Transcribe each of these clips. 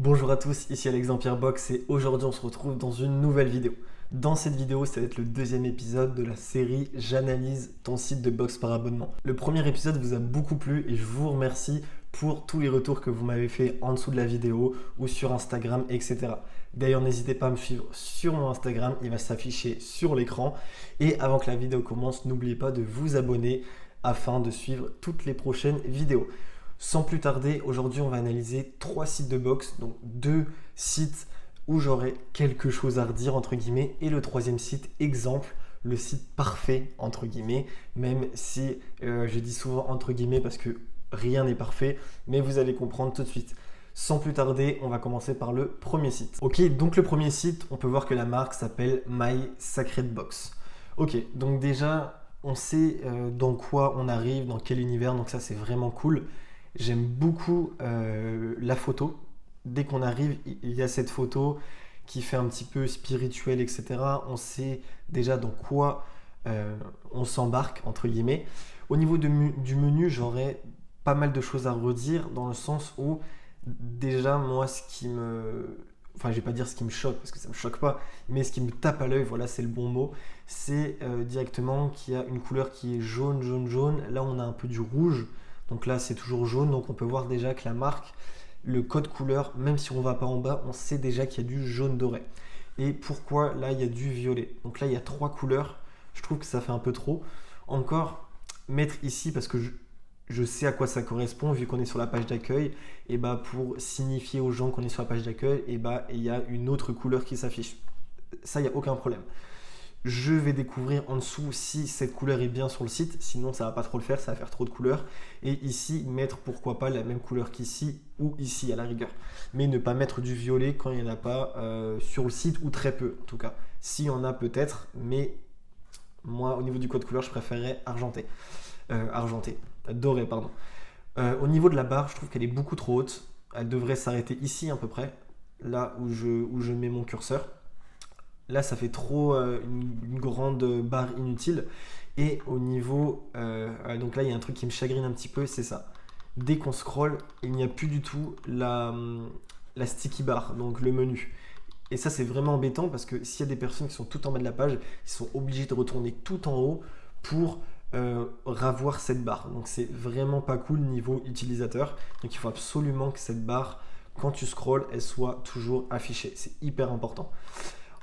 Bonjour à tous, ici Alexandre Box et aujourd'hui on se retrouve dans une nouvelle vidéo. Dans cette vidéo, ça va être le deuxième épisode de la série J'analyse ton site de box par abonnement. Le premier épisode vous a beaucoup plu et je vous remercie pour tous les retours que vous m'avez fait en dessous de la vidéo ou sur Instagram, etc. D'ailleurs, n'hésitez pas à me suivre sur mon Instagram, il va s'afficher sur l'écran. Et avant que la vidéo commence, n'oubliez pas de vous abonner afin de suivre toutes les prochaines vidéos. Sans plus tarder, aujourd'hui on va analyser 3 sites de box, donc 2 sites où j'aurai quelque chose à redire entre guillemets et le troisième site exemple, le site parfait entre guillemets, même si je dis souvent entre guillemets parce que rien n'est parfait, mais vous allez comprendre tout de suite. Sans plus tarder, on va commencer par le premier site. Ok, donc le premier site, on peut voir que la marque s'appelle My Sacred Box. Ok, donc déjà on sait dans quoi on arrive, dans quel univers, donc ça c'est vraiment cool. J'aime beaucoup la photo. Dès qu'on arrive, il y a cette photo qui fait un petit peu spirituel, etc. On sait déjà dans quoi on s'embarque, entre guillemets. Au niveau du menu, j'aurais pas mal de choses à redire dans le sens où déjà, moi, ce qui me... Enfin, je vais pas dire ce qui me choque, parce que ça me choque pas, mais ce qui me tape à l'œil, voilà, c'est le bon mot, c'est directement qu'il y a une couleur qui est jaune, jaune, jaune. Là, on a un peu du rouge. Donc là, c'est toujours jaune. Donc on peut voir déjà que la marque, le code couleur, même si on ne va pas en bas, on sait déjà qu'il y a du jaune doré. Et pourquoi là, il y a du violet. Donc là, il y a 3 couleurs. Je trouve que ça fait un peu trop. Encore, mettre ici, parce que je sais à quoi ça correspond, vu qu'on est sur la page d'accueil, et bah pour signifier aux gens qu'on est sur la page d'accueil, et bah il y a une autre couleur qui s'affiche. Ça, il n'y a aucun problème. Je vais découvrir en dessous si cette couleur est bien sur le site, sinon ça va pas trop le faire, ça va faire trop de couleurs. Et ici, mettre pourquoi pas la même couleur qu'ici ou ici à la rigueur. Mais ne pas mettre du violet quand il n'y en a pas sur le site ou très peu en tout cas. S'il y en a peut-être, mais moi au niveau du code couleur, je préférerais doré pardon. Au niveau de la barre, je trouve qu'elle est beaucoup trop haute. Elle devrait s'arrêter ici à peu près, là où je mets mon curseur. Là, ça fait trop une grande barre inutile. Et au niveau... donc là, il y a un truc qui me chagrine un petit peu, c'est ça. Dès qu'on scrolle, il n'y a plus du tout la sticky bar, donc le menu. Et ça, c'est vraiment embêtant parce que s'il y a des personnes qui sont tout en bas de la page, ils sont obligés de retourner tout en haut pour revoir cette barre. Donc c'est vraiment pas cool niveau utilisateur. Donc il faut absolument que cette barre, quand tu scrolles, elle soit toujours affichée. C'est hyper important.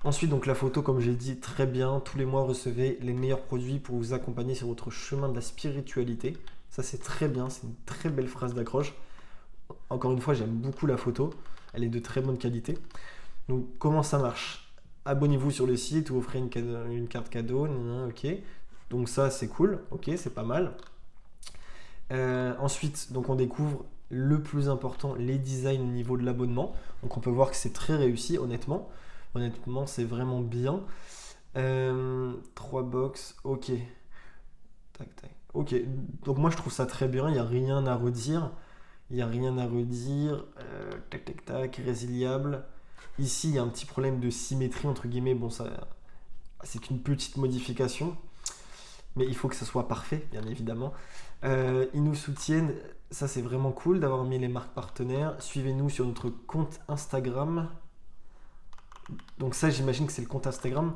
Ensuite, donc la photo, comme j'ai dit, très bien. Tous les mois, recevez les meilleurs produits pour vous accompagner sur votre chemin de la spiritualité. Ça, c'est très bien. C'est une très belle phrase d'accroche. Encore une fois, j'aime beaucoup la photo. Elle est de très bonne qualité. Donc, comment ça marche? Abonnez-vous sur le site, vous offrez une carte cadeau. Ok. Donc ça, c'est cool. Ok, c'est pas mal. Ensuite, donc on découvre le plus important, les designs au niveau de l'abonnement. Donc on peut voir que c'est très réussi, honnêtement. Honnêtement, c'est vraiment bien. 3 box, ok. Tac, tac. Ok, donc moi je trouve ça très bien, il n'y a rien à redire. Il n'y a rien à redire. Tac, tac, tac, résiliable. Ici, il y a un petit problème de symétrie, entre guillemets. Bon, ça, c'est qu'une petite modification. Mais il faut que ça soit parfait, bien évidemment. Ils nous soutiennent. Ça, c'est vraiment cool d'avoir mis les marques partenaires. Suivez-nous sur notre compte Instagram. Donc ça, j'imagine que c'est le compte Instagram.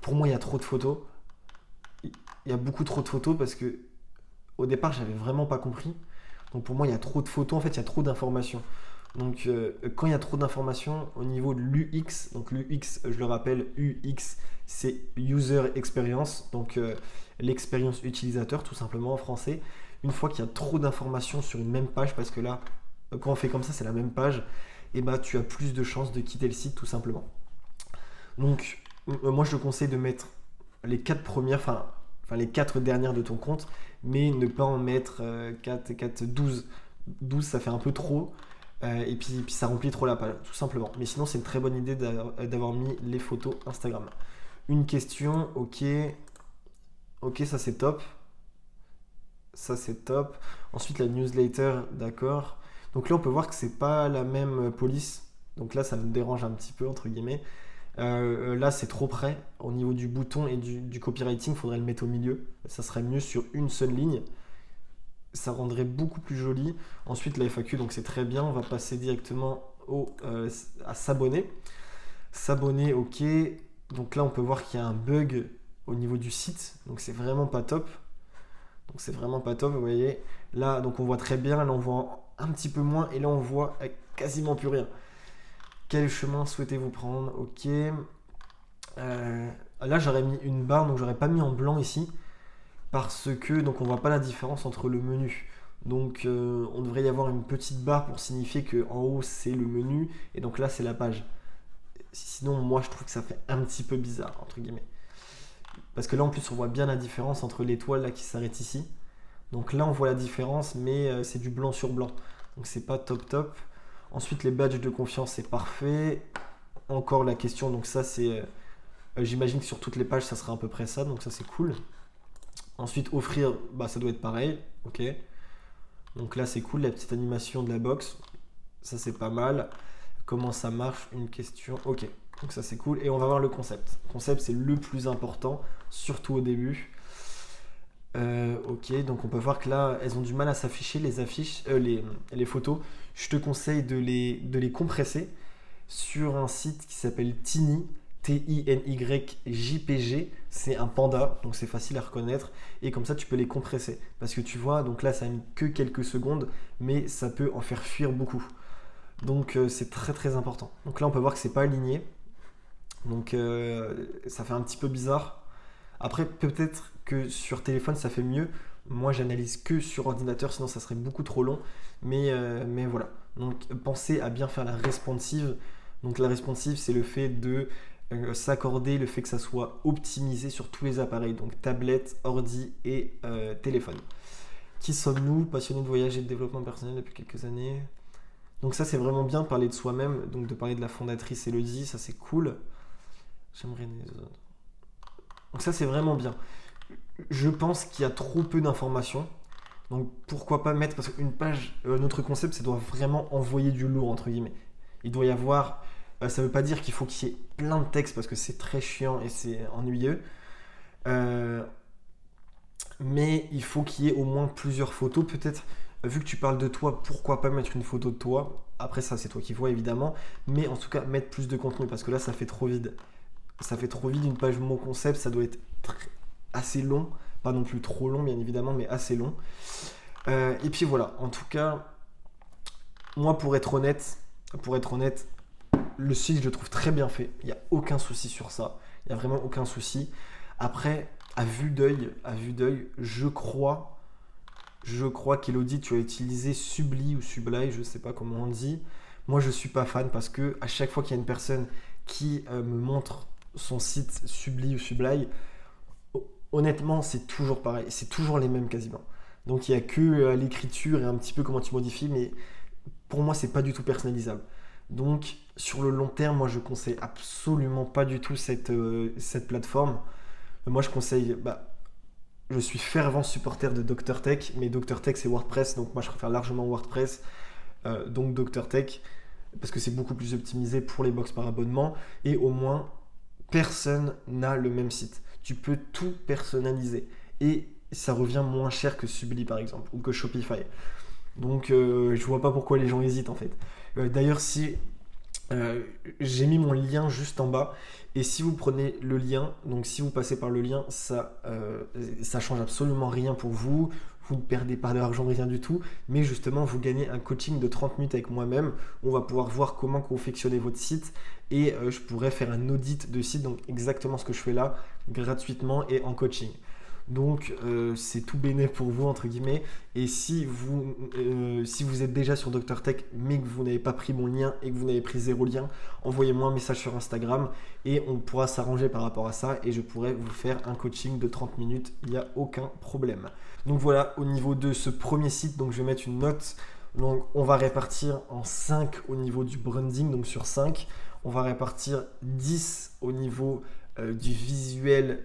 Pour moi, il y a trop de photos. Il y a beaucoup trop de photos parce que au départ, j'avais vraiment pas compris. Donc pour moi, il y a trop de photos. En fait, il y a trop d'informations. Donc quand il y a trop d'informations au niveau de l'UX, donc l'UX, je le rappelle, UX, c'est User Experience, donc l'expérience utilisateur, tout simplement en français. Une fois qu'il y a trop d'informations sur une même page, parce que là, quand on fait comme ça, c'est la même page, et bah tu as plus de chances de quitter le site, tout simplement. Donc, moi, je te conseille de mettre les 4 premières, enfin les 4 dernières de ton compte, mais ne pas en mettre 4, 12. 12, ça fait un peu trop. Et puis ça remplit trop la page, tout simplement. Mais sinon, c'est une très bonne idée d'avoir mis les photos Instagram. Une question, ok. Ok, ça c'est top. Ça c'est top. Ensuite, la newsletter, d'accord. Donc là, on peut voir que c'est pas la même police. Donc là, ça me dérange un petit peu, entre guillemets. Là, c'est trop près. Au niveau du bouton et du copywriting, il faudrait le mettre au milieu. Ça serait mieux sur une seule ligne. Ça rendrait beaucoup plus joli. Ensuite, la FAQ, donc c'est très bien. On va passer directement à s'abonner. S'abonner, ok. Donc là, on peut voir qu'il y a un bug au niveau du site. Donc c'est vraiment pas top. Vous voyez. Là, donc on voit très bien. Là, on voit un petit peu moins. Et là, on voit quasiment plus rien. Quel chemin souhaitez-vous prendre? Ok. Là, j'aurais mis une barre. Donc, j'aurais pas mis en blanc ici. Parce que donc on voit pas la différence entre le menu. Donc on devrait y avoir une petite barre pour signifier que en haut c'est le menu et donc là c'est la page. Sinon moi je trouve que ça fait un petit peu bizarre entre guillemets. Parce que là en plus on voit bien la différence entre l'étoile là qui s'arrête ici. Donc là on voit la différence mais c'est du blanc sur blanc. Donc c'est pas top. Ensuite les badges de confiance c'est parfait. Encore la question, donc ça c'est j'imagine que sur toutes les pages ça sera à peu près ça, donc ça c'est cool. Ensuite, offrir, bah, ça doit être pareil. Ok. Donc là, c'est cool, la petite animation de la box. Ça, c'est pas mal. Comment ça marche? Une question. Ok. Donc ça, c'est cool. Et on va voir le concept. Le concept, c'est le plus important, surtout au début. Ok. Donc on peut voir que là, elles ont du mal à s'afficher, les affiches, les photos. Je te conseille de les compresser sur un site qui s'appelle Tiny. TINYJPG, c'est un panda, donc c'est facile à reconnaître, et comme ça tu peux les compresser, parce que tu vois, donc là ça a mis que quelques secondes, mais ça peut en faire fuir beaucoup, donc c'est très très important. Donc là on peut voir que c'est pas aligné, donc ça fait un petit peu bizarre. Après peut-être que sur téléphone ça fait mieux, moi j'analyse que sur ordinateur, sinon ça serait beaucoup trop long, mais voilà. Donc pensez à bien faire la responsive. Donc la responsive c'est le fait de s'accorder le fait que ça soit optimisé sur tous les appareils, donc tablette, ordi et téléphone. Qui sommes-nous? Passionnés de voyage et de développement personnel depuis quelques années. Donc ça c'est vraiment bien de parler de soi-même, donc de parler de la fondatrice Elodie, ça c'est cool. J'aimerais les autres. Donc ça c'est vraiment bien. Je pense qu'il y a trop peu d'informations. Donc pourquoi pas mettre, parce qu'une page, notre concept, ça doit vraiment envoyer du lourd entre guillemets. Il doit y avoir, ça veut pas dire qu'il faut qu'il y ait plein de textes parce que c'est très chiant et c'est ennuyeux. Mais il faut qu'il y ait au moins plusieurs photos. Peut-être, vu que tu parles de toi, pourquoi pas mettre une photo de toi? Après ça, c'est toi qui vois évidemment. Mais en tout cas, mettre plus de contenu parce que là, ça fait trop vide. Ça fait trop vide une page mot concept, ça doit être assez long. Pas non plus trop long, bien évidemment, mais assez long. Et puis voilà, en tout cas, moi pour être honnête, le site je le trouve très bien fait. Il n'y a aucun souci sur ça. Il n'y a vraiment aucun souci. Après, à vue d'œil, je crois qu'Elodie, tu as utilisé Subli ou Sublime, je ne sais pas comment on dit. Moi, je ne suis pas fan parce que à chaque fois qu'il y a une personne qui me montre son site Subli ou Sublime, honnêtement, c'est toujours pareil. C'est toujours les mêmes quasiment. Donc, il n'y a que l'écriture et un petit peu comment tu modifies, mais pour moi, c'est pas du tout personnalisable. Donc, sur le long terme, moi, je conseille absolument pas du tout cette plateforme. Moi, je conseille, je suis fervent supporter de Dr Tech, mais Dr Tech c'est WordPress, donc moi je préfère largement WordPress, donc Dr Tech, parce que c'est beaucoup plus optimisé pour les box par abonnement, et au moins personne n'a le même site. Tu peux tout personnaliser, et ça revient moins cher que Subli par exemple, ou que Shopify. Donc je vois pas pourquoi les gens hésitent en fait. D'ailleurs, si j'ai mis mon lien juste en bas, et si vous prenez le lien, donc si vous passez par le lien, ça change absolument rien pour vous. Vous ne perdez pas d'argent, rien du tout, mais justement vous gagnez un coaching de 30 minutes avec moi-même. On va pouvoir voir comment confectionner votre site, et je pourrais faire un audit de site, donc exactement ce que je fais là, gratuitement et en coaching. Donc c'est tout béné pour vous entre guillemets. Et si vous êtes déjà sur Dr Tech mais que vous n'avez pas pris mon lien et que vous n'avez pris 0 lien, envoyez-moi un message sur Instagram et on pourra s'arranger par rapport à ça, et je pourrai vous faire un coaching de 30 minutes, il n'y a aucun problème. Donc voilà, au niveau de ce premier site, donc je vais mettre une note. Donc on va répartir en 5 au niveau du branding, donc sur 5 on va répartir 10 au niveau du visuel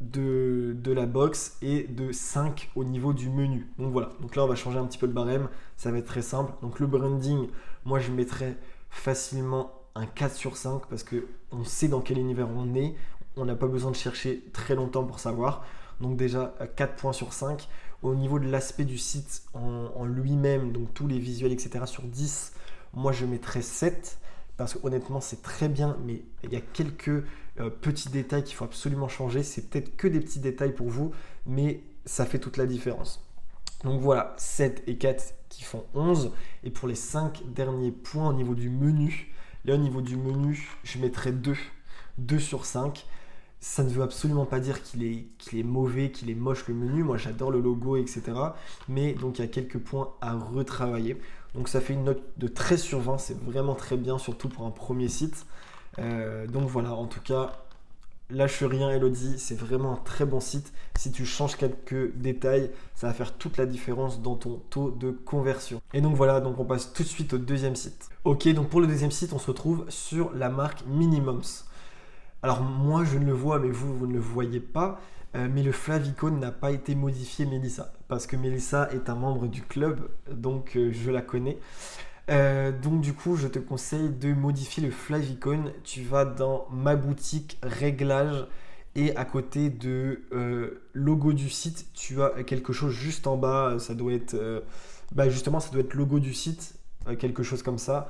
de la box, et de 5 au niveau du menu. Donc voilà, donc là on va changer un petit peu le barème, ça va être très simple. Donc le branding, moi je mettrais facilement un 4 sur 5 parce que on sait dans quel univers on est, on n'a pas besoin de chercher très longtemps pour savoir. Donc déjà 4 points sur 5. Au niveau de l'aspect du site en lui-même, donc tous les visuels etc, sur 10, Moi, je mettrais 7 parce que honnêtement, c'est très bien, mais il y a quelques petits détails qu'il faut absolument changer. C'est peut-être que des petits détails pour vous, mais ça fait toute la différence. Donc voilà, 7 et 4 qui font 11. Et pour les 5 derniers points au niveau du menu, là au niveau du menu, je mettrais 2. 2 sur 5. Ça ne veut absolument pas dire qu'il est mauvais, qu'il est moche le menu. Moi j'adore le logo, etc. Mais donc il y a quelques points à retravailler. Donc ça fait une note de 13 sur 20. C'est vraiment très bien, surtout pour un premier site. Donc voilà, en tout cas, lâche rien Elodie, c'est vraiment un très bon site. Si tu changes quelques détails, ça va faire toute la différence dans ton taux de conversion. Et donc voilà, donc on passe tout de suite au deuxième site. Ok, donc pour le deuxième site, on se retrouve sur la marque Minimums. Alors moi je ne le vois, mais vous ne le voyez pas. Mais le favicon n'a pas été modifié, Mélissa, parce que Mélissa est un membre du club, donc je la connais. Donc du coup, je te conseille de modifier le favicon. Tu vas dans ma boutique, réglages, et à côté de logo du site, tu as quelque chose juste en bas. Ça doit être, justement, ça doit être logo du site, quelque chose comme ça.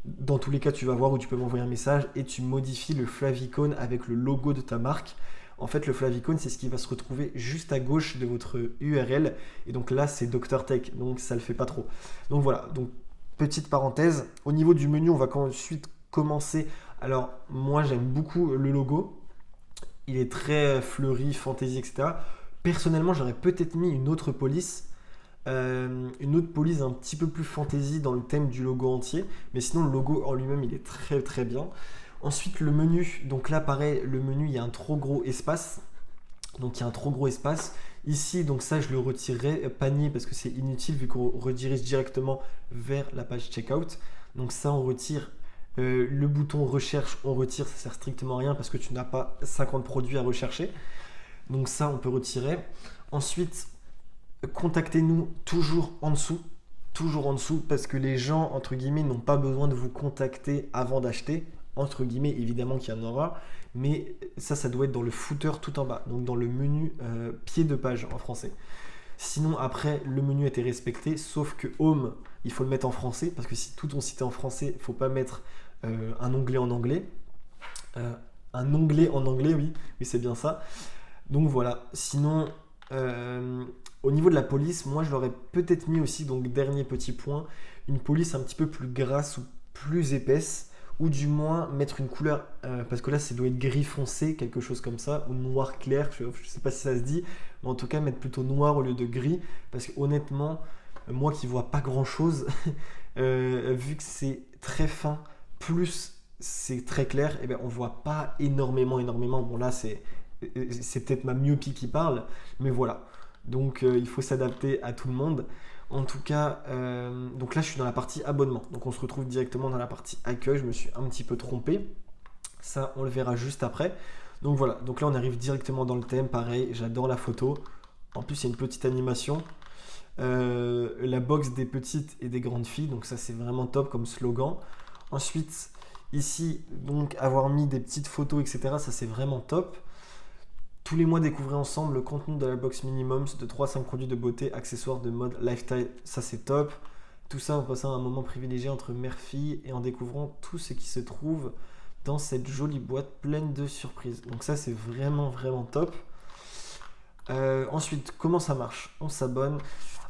Dans tous les cas, tu vas voir où tu peux m'envoyer un message et tu modifies le favicon avec le logo de ta marque. En fait, le favicon, c'est ce qui va se retrouver juste à gauche de votre URL. Et donc là, c'est Dr Tech, donc ça ne le fait pas trop. Donc voilà, donc petite parenthèse. Au niveau du menu, on va ensuite commencer. Alors, moi, j'aime beaucoup le logo. Il est très fleuri, fantasy, etc. Personnellement, j'aurais peut-être mis une autre police. Une autre police un petit peu plus fantasy dans le thème du logo entier. Mais sinon, le logo en lui-même, il est très très bien. Ensuite, le menu. Donc là, pareil, le menu, il y a un trop gros espace. Donc, il y a un trop gros espace. Ici, donc ça, je le retirerai panier parce que c'est inutile vu qu'on redirige directement vers la page checkout. Donc ça, on retire. Le bouton recherche, on retire. Ça sert strictement à rien parce que tu n'as pas 50 produits à rechercher. Donc ça, on peut retirer. Ensuite, contactez-nous toujours en dessous. Toujours en dessous parce que les gens, entre guillemets, n'ont pas besoin de vous contacter avant d'acheter. Entre guillemets, évidemment qu'il y en aura, mais ça doit être dans le footer tout en bas, donc dans le menu pied de page en français. Sinon, après, le menu a été respecté, sauf que Home, il faut le mettre en français, parce que si tout ton site est en français, il ne faut pas mettre un onglet en anglais. Un onglet en anglais, oui, c'est bien ça. Donc voilà, sinon, au niveau de la police, moi je l'aurais peut-être mis aussi, donc dernier petit point, une police un petit peu plus grasse ou plus épaisse, ou du moins mettre une couleur, parce que là ça doit être gris foncé, quelque chose comme ça, ou noir clair, je ne sais pas si ça se dit, mais en tout cas mettre plutôt noir au lieu de gris, parce que honnêtement, moi qui vois pas grand chose, vu que c'est très fin, plus c'est très clair, et bien on voit pas énormément, bon là c'est peut-être ma myopie qui parle, mais voilà, donc il faut s'adapter à tout le monde. En tout cas, donc là je suis dans la partie abonnement. Donc on se retrouve directement dans la partie accueil. Je me suis un petit peu trompé. Ça, on le verra juste après. Donc voilà, donc là on arrive directement dans le thème. Pareil, j'adore la photo. En plus, il y a une petite animation. La box des petites et des grandes filles. Donc ça, c'est vraiment top comme slogan. Ensuite, ici, donc avoir mis des petites photos, etc. Ça, c'est vraiment top. Tous les mois, découvrez ensemble le contenu de la box Minimums de 3-5 produits de beauté, accessoires de mode, lifestyle. Ça, c'est top. Tout ça en passant un moment privilégié entre mère-fille et en découvrant tout ce qui se trouve dans cette jolie boîte pleine de surprises. Donc ça, c'est vraiment, vraiment top. Ensuite, comment ça marche? On s'abonne.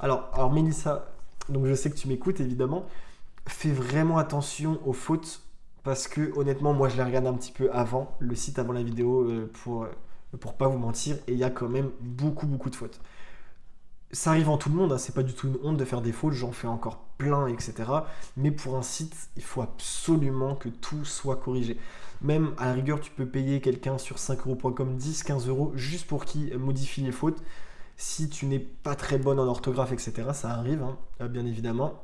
Alors Mélissa, donc je sais que tu m'écoutes évidemment. Fais vraiment attention aux fautes parce que honnêtement, moi, je les regarde un petit peu avant, le site avant la vidéo pour pas vous mentir, et il y a quand même beaucoup de fautes. Ça arrive en tout le monde, hein, c'est pas du tout une honte de faire des fautes, j'en fais encore plein, etc. Mais pour un site, il faut absolument que tout soit corrigé. Même à la rigueur, tu peux payer quelqu'un sur 5euros.com 10-15 euros juste pour qu'il modifie les fautes. Si tu n'es pas très bonne en orthographe, etc., ça arrive, hein, bien évidemment.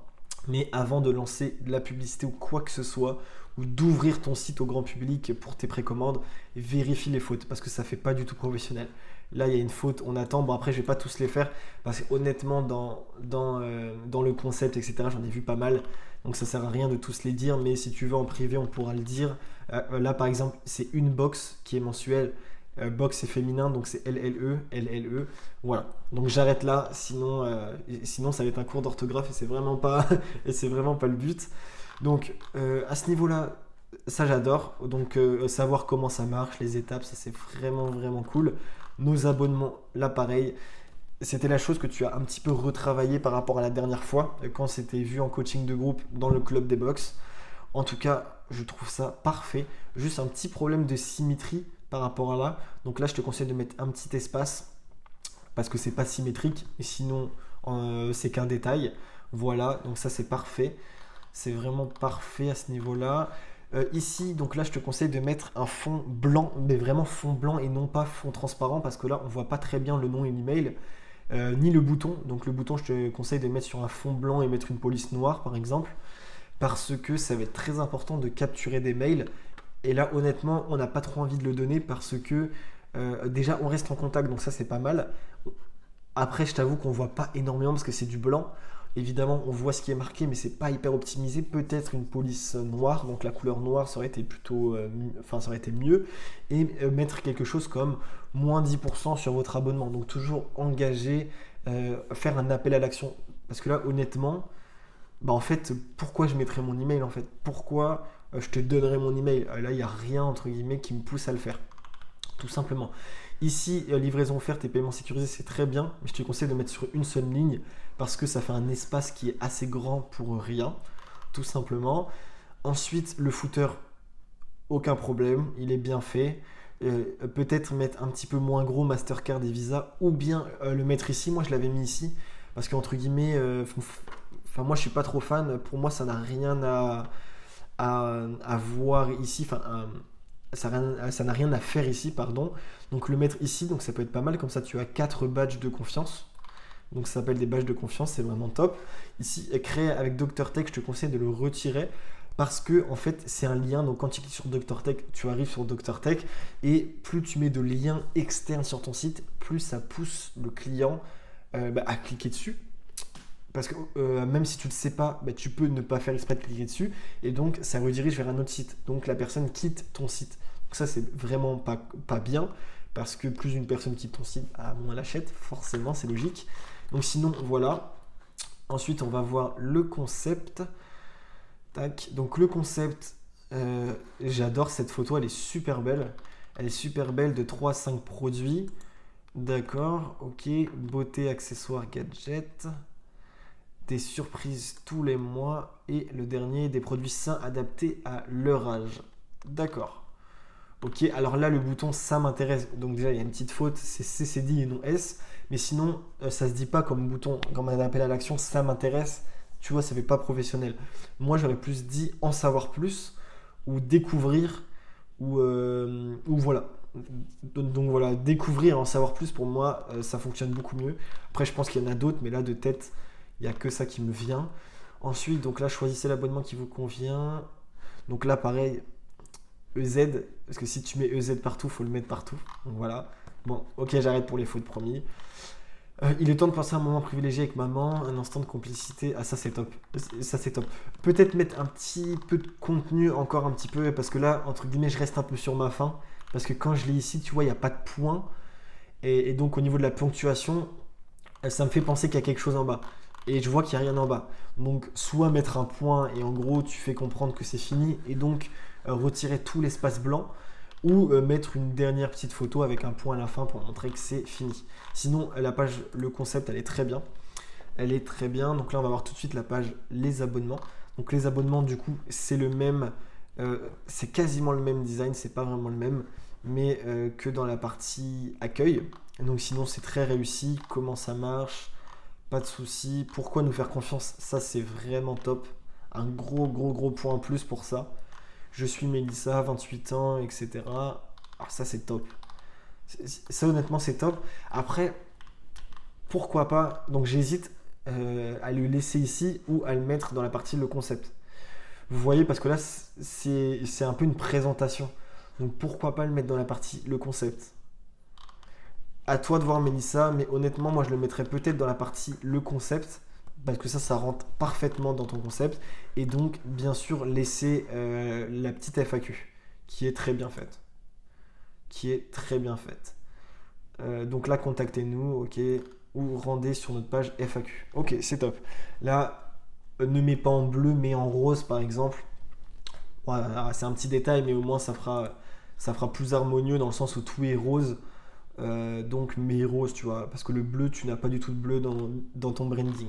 Mais avant de lancer de la publicité ou quoi que ce soit, ou d'ouvrir ton site au grand public pour tes précommandes, vérifie les fautes parce que ça fait pas du tout professionnel. Là, il y a une faute, on attend. Bon, après, je vais pas tous les faire parce que honnêtement, dans le concept, etc., j'en ai vu pas mal. Donc, ça sert à rien de tous les dire. Mais si tu veux en privé, on pourra le dire. Là, par exemple, c'est une box qui est mensuelle. Box c'est féminin, donc c'est LLE. Voilà. Donc, j'arrête là. Sinon, ça va être un cours d'orthographe et c'est vraiment pas le but. Donc à ce niveau-là, ça j'adore. Donc savoir comment ça marche, les étapes, ça c'est vraiment vraiment cool. Nos abonnements, là pareil. C'était la chose que tu as un petit peu retravaillé par rapport à la dernière fois, quand c'était vu en coaching de groupe dans le club des box. En tout cas, je trouve ça parfait. Juste un petit problème de symétrie par rapport à là. Donc là, je te conseille de mettre un petit espace parce que c'est pas symétrique. Et sinon, c'est qu'un détail. Voilà, donc ça c'est parfait. C'est vraiment parfait à ce niveau-là. Ici, donc là, je te conseille de mettre un fond blanc, mais vraiment fond blanc et non pas fond transparent parce que là, on voit pas très bien le nom et l'email, ni le bouton. Donc le bouton, je te conseille de mettre sur un fond blanc et mettre une police noire, par exemple, parce que ça va être très important de capturer des mails. Et là, honnêtement, on n'a pas trop envie de le donner parce que déjà, on reste en contact, donc ça, c'est pas mal. Après, je t'avoue qu'on voit pas énormément parce que c'est du blanc. Évidemment, on voit ce qui est marqué, mais c'est pas hyper optimisé. Peut-être une police noire, donc la couleur noire, ça aurait été plutôt, enfin, ça aurait été mieux. Et mettre quelque chose comme moins 10% sur votre abonnement. Donc toujours engager, faire un appel à l'action. Parce que là, honnêtement, bah en fait, pourquoi je mettrais mon email en fait? Pourquoi je te donnerais mon email? Là, il n'y a rien entre guillemets qui me pousse à le faire. Tout simplement. Ici, livraison offerte et paiement sécurisé, c'est très bien, mais je te conseille de mettre sur une seule ligne parce que ça fait un espace qui est assez grand pour rien, tout simplement. Ensuite, le footer, aucun problème, il est bien fait. Peut-être mettre un petit peu moins gros Mastercard et Visa ou bien le mettre ici. Moi, je l'avais mis ici parce qu'entre guillemets, enfin, moi, je suis pas trop fan. Pour moi, ça n'a rien à voir ici. Enfin, ça n'a rien à faire ici, pardon. Donc le mettre ici, donc ça peut être pas mal. Comme ça, tu as 4 badges de confiance. Donc ça s'appelle des badges de confiance, c'est vraiment top. Ici, créé avec Dr Tech, je te conseille de le retirer parce que en fait, c'est un lien. Donc quand tu cliques sur Dr Tech, tu arrives sur Dr Tech et plus tu mets de liens externes sur ton site, plus ça pousse le client à cliquer dessus. Parce que même si tu ne le sais pas, tu peux ne pas faire exprès de cliquer dessus et donc ça redirige vers un autre site. Donc la personne quitte ton site. Donc ça c'est vraiment pas bien parce que plus une personne quitte ton site, moins elle achète, forcément c'est logique. Donc sinon voilà. Ensuite on va voir le concept. Tac. Donc le concept, j'adore cette photo, elle est super belle. Elle est super belle de 3 à 5 produits. D'accord, ok. Beauté, accessoires, gadgets. Des surprises tous les mois et le dernier, des produits sains adaptés à leur âge. D'accord. Ok, alors là le bouton ça m'intéresse. Donc déjà il y a une petite faute, c'est CCD et non S. Mais sinon ça se dit pas comme bouton, comme un appel à l'action, ça m'intéresse. Tu vois, ça fait pas professionnel. Moi j'aurais plus dit en savoir plus ou découvrir ou voilà. Donc voilà, découvrir, en savoir plus pour moi ça fonctionne beaucoup mieux. Après je pense qu'il y en a d'autres, mais là de tête il n'y a que ça qui me vient. Ensuite, donc là, choisissez l'abonnement qui vous convient. Donc là, pareil, EZ, parce que si tu mets EZ partout, il faut le mettre partout. Donc voilà. Bon, ok, j'arrête pour les fautes, promis. Il est temps de passer un moment privilégié avec maman, un instant de complicité. Ah, ça c'est top. Ça c'est top. Peut-être mettre un petit peu de contenu, encore un petit peu, parce que là, entre guillemets, je reste un peu sur ma faim. Parce que quand je l'ai ici, tu vois, il n'y a pas de point. Et donc, au niveau de la ponctuation, ça me fait penser qu'il y a quelque chose en bas. Et je vois qu'il n'y a rien en bas. Donc, soit mettre un point et en gros, tu fais comprendre que c'est fini et donc retirer tout l'espace blanc ou mettre une dernière petite photo avec un point à la fin pour montrer que c'est fini. Sinon, la page, le concept, elle est très bien. Elle est très bien. Donc là, on va voir tout de suite la page les abonnements. Donc les abonnements, du coup, c'est le même. C'est quasiment le même design, c'est pas vraiment le même, mais que dans la partie accueil. Et donc sinon, c'est très réussi. Comment ça marche? Pas de souci. Pourquoi nous faire confiance? Ça, c'est vraiment top. Un gros point en plus pour ça. Je suis Mélissa, 28 ans, etc. Alors ça, c'est top. Ça, honnêtement, c'est top. Après, pourquoi pas? Donc j'hésite à le laisser ici ou à le mettre dans la partie le concept. Vous voyez, parce que là, c'est un peu une présentation. Donc pourquoi pas le mettre dans la partie le concept? À toi de voir Mélissa, mais honnêtement, moi je le mettrais peut-être dans la partie le concept, parce que ça rentre parfaitement dans ton concept. Et donc, bien sûr, laisser la petite FAQ, qui est très bien faite. Donc là, contactez-nous, ok, ou rendez sur notre page FAQ. Ok, c'est top. Là, Ne mets pas en bleu, mais en rose par exemple. Voilà, c'est un petit détail, mais au moins ça fera plus harmonieux dans le sens où tout est rose. Donc mets rose, tu vois, parce que le bleu, tu n'as pas du tout de bleu dans ton branding.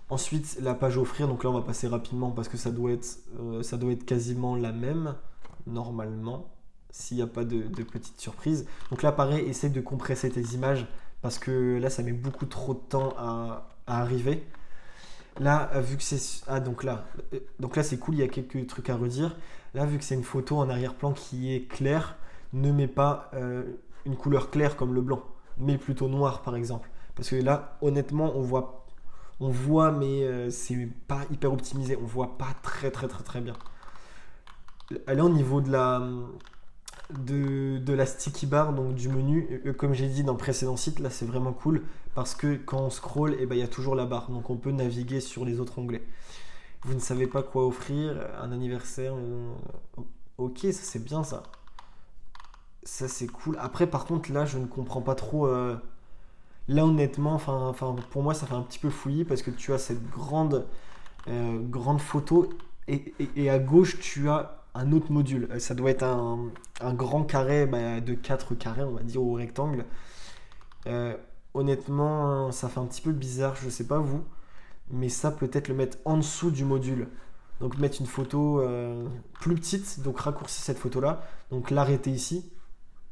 Ensuite, la page offrir, donc là on va passer rapidement parce que ça doit être quasiment la même, normalement, s'il n'y a pas de petites surprises. Donc là, pareil, essaye de compresser tes images parce que là, ça met beaucoup trop de temps à arriver. Là, vu que c'est... Ah, donc là, c'est cool, il y a quelques trucs à redire. Là, vu que c'est une photo en arrière-plan qui est claire, ne mets pas une couleur claire comme le blanc, mais plutôt noir, par exemple. Parce que là, honnêtement, on voit, mais c'est pas hyper optimisé. On voit pas très, très, très, très bien. Là, au niveau de la sticky bar, donc du menu, comme j'ai dit dans le précédent site, là c'est vraiment cool parce que quand on scroll, eh ben, il y a toujours la barre, donc on peut naviguer sur les autres onglets. Vous ne savez pas quoi offrir, un anniversaire, ok, ça c'est bien ça. Ça c'est cool. Après par contre là je ne comprends pas trop. Là honnêtement, enfin pour moi ça fait un petit peu fouillis parce que tu as cette grande photo et à gauche tu as un autre module. Ça doit être un grand carré de 4 carrés, on va dire, au rectangle. Euh, Honnêtement, ça fait un petit peu bizarre, je sais pas vous, mais ça peut-être le mettre en dessous du module. Donc mettre une photo plus petite, donc raccourcir cette photo-là, donc l'arrêter ici,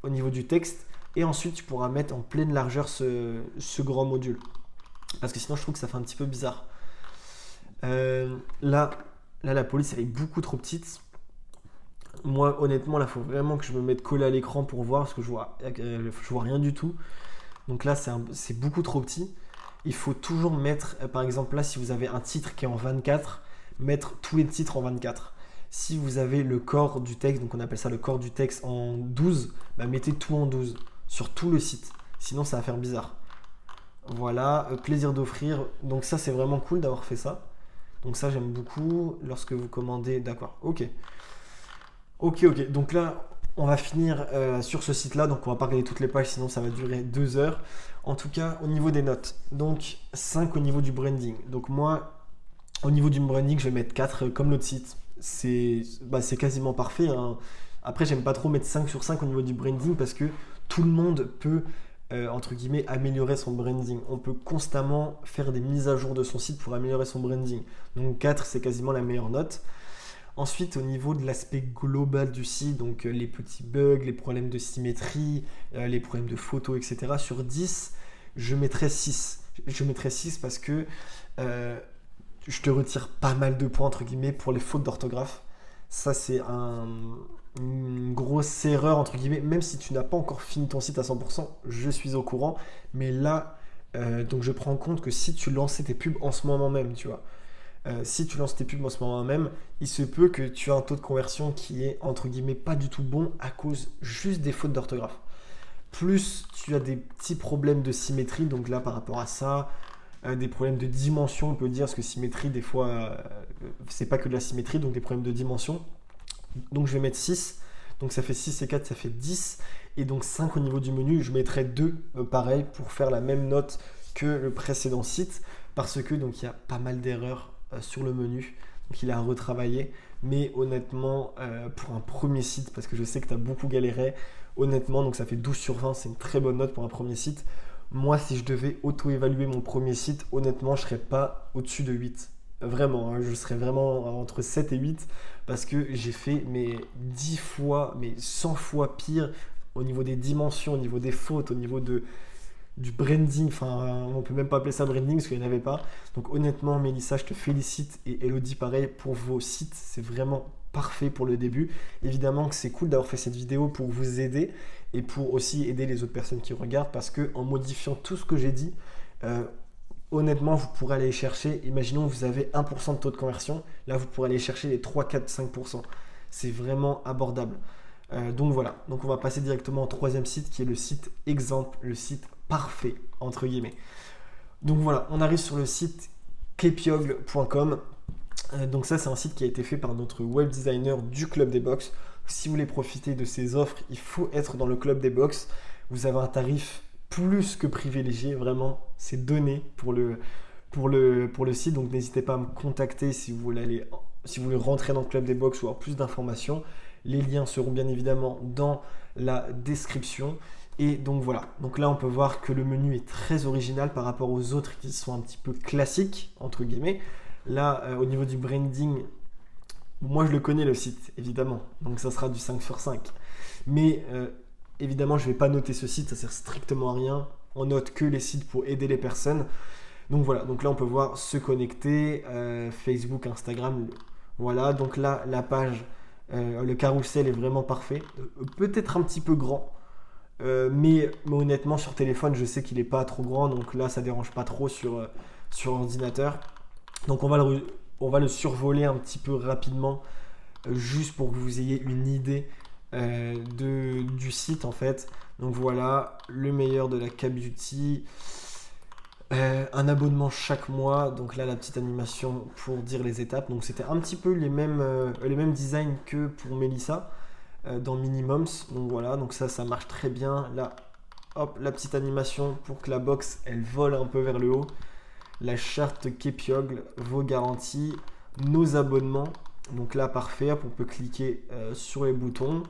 au niveau du texte, et ensuite tu pourras mettre en pleine largeur ce grand module. Parce que sinon je trouve que ça fait un petit peu bizarre. Là, la police elle est beaucoup trop petite. Moi, honnêtement, là, il faut vraiment que je me mette collé à l'écran pour voir parce que je vois rien du tout. Donc là, c'est beaucoup trop petit. Il faut toujours mettre, par exemple, là, si vous avez un titre qui est en 24, mettre tous les titres en 24. Si vous avez le corps du texte, donc on appelle ça le corps du texte en 12, mettez tout en 12 sur tout le site. Sinon, ça va faire bizarre. Voilà, plaisir d'offrir. Donc ça, c'est vraiment cool d'avoir fait ça. Donc ça, j'aime beaucoup lorsque vous commandez. D'accord, ok. Ok, ok. Donc là, on va finir sur ce site-là. Donc on va pas regarder toutes les pages, sinon ça va durer 2 heures. En tout cas, au niveau des notes. Donc 5 au niveau du branding. Donc moi, au niveau du branding, je vais mettre 4 comme l'autre site. C'est quasiment parfait, hein. Après, j'aime pas trop mettre 5 sur 5 au niveau du branding parce que tout le monde peut, entre guillemets, améliorer son branding. On peut constamment faire des mises à jour de son site pour améliorer son branding. Donc 4, c'est quasiment la meilleure note. Ensuite, au niveau de l'aspect global du site, donc les petits bugs, les problèmes de symétrie, les problèmes de photos, etc. Sur 10, je mettrais 6. Je mettrais 6 parce que je te retire pas mal de points, entre guillemets, pour les fautes d'orthographe. Ça, c'est une grosse erreur, entre guillemets. Même si tu n'as pas encore fini ton site à 100%, je suis au courant. Mais là, donc je prends en compte que si tu lançais tes pubs en ce moment même, tu vois, si tu lances tes pubs en ce moment même, il se peut que tu aies un taux de conversion qui est entre guillemets pas du tout bon à cause juste des fautes d'orthographe. Plus tu as des petits problèmes de symétrie, donc là par rapport à ça, des problèmes de dimension, on peut dire, parce que symétrie des fois c'est pas que de la symétrie, donc des problèmes de dimension. Donc je vais mettre 6, donc ça fait 6 et 4, ça fait 10, et donc 5 au niveau du menu, je mettrai 2 pareil pour faire la même note que le précédent site, parce que donc il y a pas mal d'erreurs sur le menu, donc il est à retravailler, mais honnêtement pour un premier site, parce que je sais que tu as beaucoup galéré, honnêtement, donc ça fait 12 sur 20, c'est une très bonne note pour un premier site. Moi, si je devais auto-évaluer mon premier site, honnêtement, je ne serais pas au-dessus de 8. Vraiment, hein, je serais vraiment entre 7 et 8 parce que j'ai fait 10 fois, 100 fois pire au niveau des dimensions, au niveau des fautes, au niveau du branding. Enfin, on peut même pas appeler ça branding parce qu'il n'y en avait pas. Donc honnêtement, Mélissa, je te félicite, et Elodie, pareil, pour vos sites. C'est vraiment parfait pour le début. Évidemment que c'est cool d'avoir fait cette vidéo pour vous aider et pour aussi aider les autres personnes qui regardent, parce que en modifiant tout ce que j'ai dit, honnêtement, vous pourrez aller chercher, imaginons que vous avez 1% de taux de conversion, là vous pourrez aller chercher les 3, 4, 5%. C'est vraiment abordable. Donc voilà, donc on va passer directement au troisième site qui est le site exemple, le site parfait entre guillemets. Donc voilà, on arrive sur le site kepiogle.com. Donc ça, c'est un site qui a été fait par notre web designer du Club des Box. Si vous voulez profiter de ces offres, il faut être dans le Club des Box. Vous avez un tarif plus que privilégié, vraiment, c'est donné pour le site. Donc n'hésitez pas à me contacter si vous voulez rentrer dans le club des box ou avoir plus d'informations. Les liens seront bien évidemment dans la description. Et donc voilà, donc là on peut voir que le menu est très original par rapport aux autres qui sont un petit peu classiques, entre guillemets. Là, au niveau du branding, moi je le connais le site, évidemment, donc ça sera du 5 sur 5. Mais évidemment, je ne vais pas noter ce site, ça sert strictement à rien. On note que les sites pour aider les personnes. Donc voilà, donc là on peut voir se connecter, Facebook, Instagram, voilà. Donc là, la page, le carrousel est vraiment parfait, peut-être un petit peu grand. Mais honnêtement sur téléphone je sais qu'il n'est pas trop grand, donc là ça dérange pas trop sur ordinateur. Donc on va le survoler un petit peu rapidement, juste pour que vous ayez une idée du site en fait. Donc voilà, le meilleur de la K-Beauty, un abonnement chaque mois. Donc là la petite animation pour dire les étapes, donc c'était un petit peu les mêmes designs que pour Mélissa dans Minimums. Donc voilà, donc ça marche très bien. Là, hop, la petite animation pour que la box elle vole un peu vers le haut. La charte Kepiogle, vos garanties, nos abonnements. Donc là, parfait. Hop, on peut cliquer sur les boutons.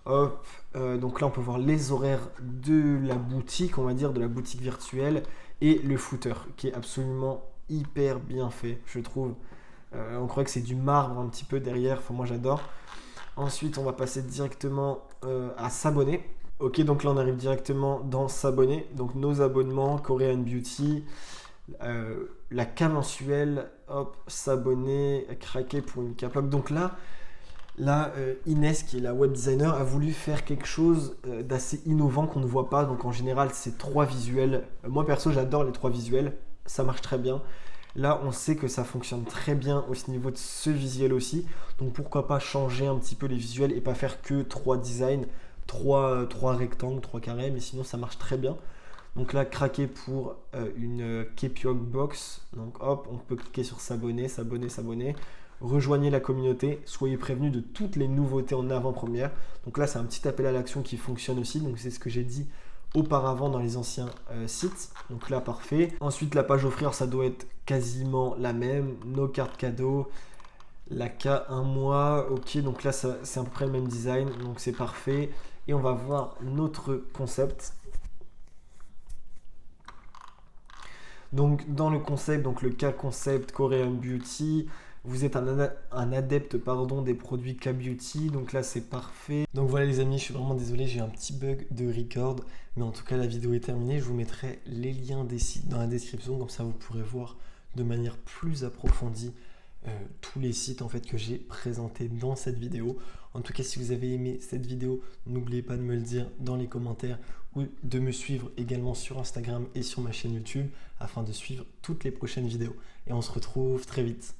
Hop, donc là, on peut voir les horaires de la boutique, on va dire, de la boutique virtuelle, et le footer qui est absolument hyper bien fait, je trouve. On croit que c'est du marbre un petit peu derrière. Enfin, moi, j'adore. Ensuite, on va passer directement à s'abonner. Ok, donc là, on arrive directement dans s'abonner. Donc, nos abonnements, Korean Beauty, la K mensuelle, hop, s'abonner, craquer pour une K-Plug. Donc là, Inès, qui est la web designer, a voulu faire quelque chose d'assez innovant qu'on ne voit pas. Donc, en général, c'est 3 visuels. Moi, perso, j'adore les 3 visuels. Ça marche très bien. Là, on sait que ça fonctionne très bien au niveau de ce visuel aussi. Donc, pourquoi pas changer un petit peu les visuels et pas faire que 3 designs, 3 rectangles, 3 carrés. Mais sinon, ça marche très bien. Donc là, craquer pour une Kepiogle box. Donc hop, on peut cliquer sur s'abonner, s'abonner. Rejoignez la communauté. Soyez prévenus de toutes les nouveautés en avant-première. Donc là, c'est un petit appel à l'action qui fonctionne aussi. Donc c'est ce que j'ai dit auparavant dans les anciens sites. Donc là, parfait. Ensuite, la page offrir, ça doit être quasiment la même. Nos cartes cadeaux, la K 1 mois. Ok, donc là, c'est à peu près le même design. Donc c'est parfait. Et on va voir notre concept. Donc dans le concept, donc le K-Concept Korean Beauty, vous êtes un adepte des produits K-Beauty, donc là c'est parfait. Donc voilà les amis, je suis vraiment désolé, j'ai eu un petit bug de record, mais en tout cas la vidéo est terminée. Je vous mettrai les liens des sites dans la description, comme ça vous pourrez voir de manière plus approfondie tous les sites en fait que j'ai présentés dans cette vidéo. En tout cas, si vous avez aimé cette vidéo, n'oubliez pas de me le dire dans les commentaires ou de me suivre également sur Instagram et sur ma chaîne YouTube afin de suivre toutes les prochaines vidéos. Et on se retrouve très vite.